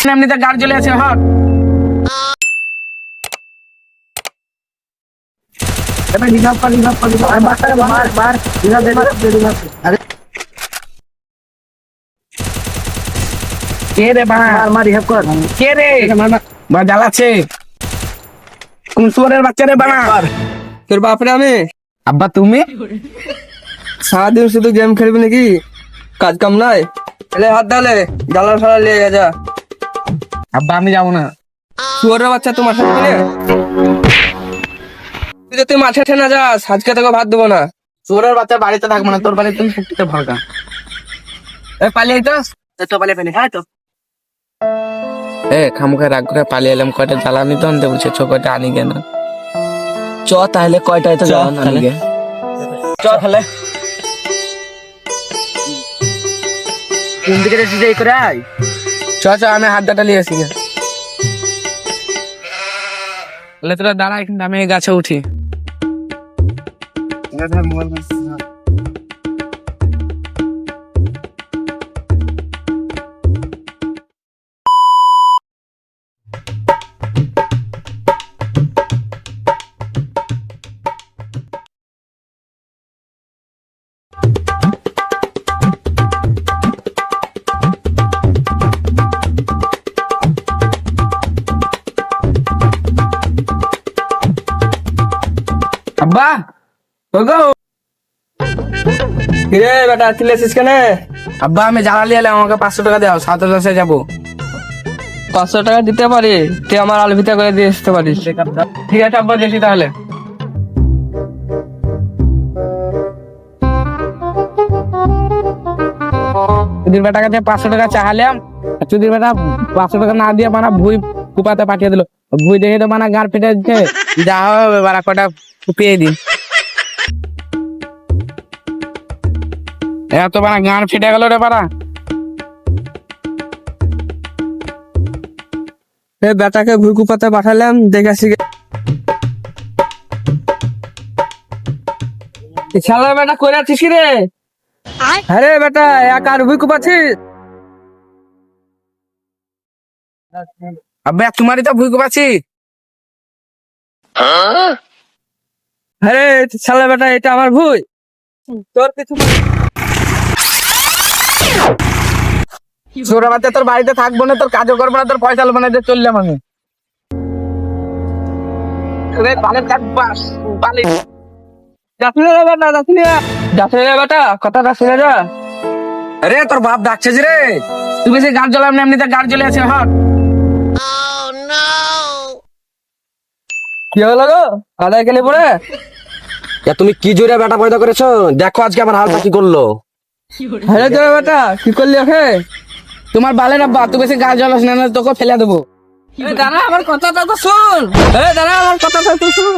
এমনিতে গাড়ি চলে আছে হট কে রে কে রে জ্বালাচ্ছে কোন সুয়ারের বাচ্চা রে বানা তোর বাপরে আমি আব্বা তুমি সারাদিন শুধু গেম খেলবি নাকি? কাজ কাম নাই? এলে হাত ডালে জ্বালা ফালা লেগে যা। আব্বা আমি যাবো না। শুয়োরের বাচ্চা তোমার সাথে নিয়ে তুই যদি মাঠে ঠে না যাস আজকে তোকে ভাত দেবো না। সুয়ারের বাচ্চা বাড়িতে থাকবো না, তোর বাড়িতে তুমি ফুটতে ভাগা পালিয়ে তো পালিয়ে ফেলি। হ্যাঁ তো খামুখে রাগ করে পালিয়ে এলাম, কয়টা জ্বালানি তো আনতে বলছে, কয়টা আনি কেন চ তাহলে কয়টায় তো জ্বালানি গে চ তাহলে চ চ আমি হাত ডাটা নিয়ে আসি তোরা দাঁড়া, কিন্তু আমি এই গাছে উঠি। আব্বা ওগো কিরে বেটা চিল্লেছিস কেন? আব্বা আমি জ্বালালি এলাম, আমাকে 500 টাকা দাও, 7 যাবো। 500 টাকা দিতে পারি, তুই আমার আলু ভিতা করে দিয়ে আসতে পারিস। ঠিক আছে আব্বা, দেখি তাহলে। চুদির বেটার কাছে 500 টাকা চাহালাম, চুদির বেটা 500 টাকা না দিয়ে মানা ভুই কুপাতে পাঠিয়ে দিল। ভুই দেখে তো মানা গাড় ফেটে দিচ্ছে। যা হবে বারা কটা কুপিয়ে দিন, এত বানা গাড় ফেটে গেল রে বারা। বেটাকে ভুই কুপাতে পাঠালাম, দেখে শালা বেটা করে আছিস কি রে? আরে বেটা এক আর ভুই কুপাছিস? আব্বা তোমারই তো ভুই কুপাচ্ছি। আরে শালা বেটা এটা আমার ভুই, তোর কিছু ছোট বাচ্চা তোর বাড়িতে থাকবো না, তোর কাজও করবো না, তোর পয়সা লোবো না, চললাম আমি। কথাটা শুনে যা। আরে তোর বাপ ডাকছে যে রে, তুমি সে গাড়ি জ্বলাম না, এমনিতে গাড়ি চলে আছে হট। কি হলো গো, কাদায় গেলে পরে? তুমি কি জোরে বেটা পয়দা করেছো? দেখো আজকে আমার হালটা কি করলো। আরে জয় বেটা কি করলি ওকে? তোমার বালের আব্বা, তুই বেশি গাড়ি জ্বলাস না, তোকে ফেলে দেবো। দাঁড়া আমার কথাটা তো শুন, দাঁড়া আমার কথাটা তো শুন।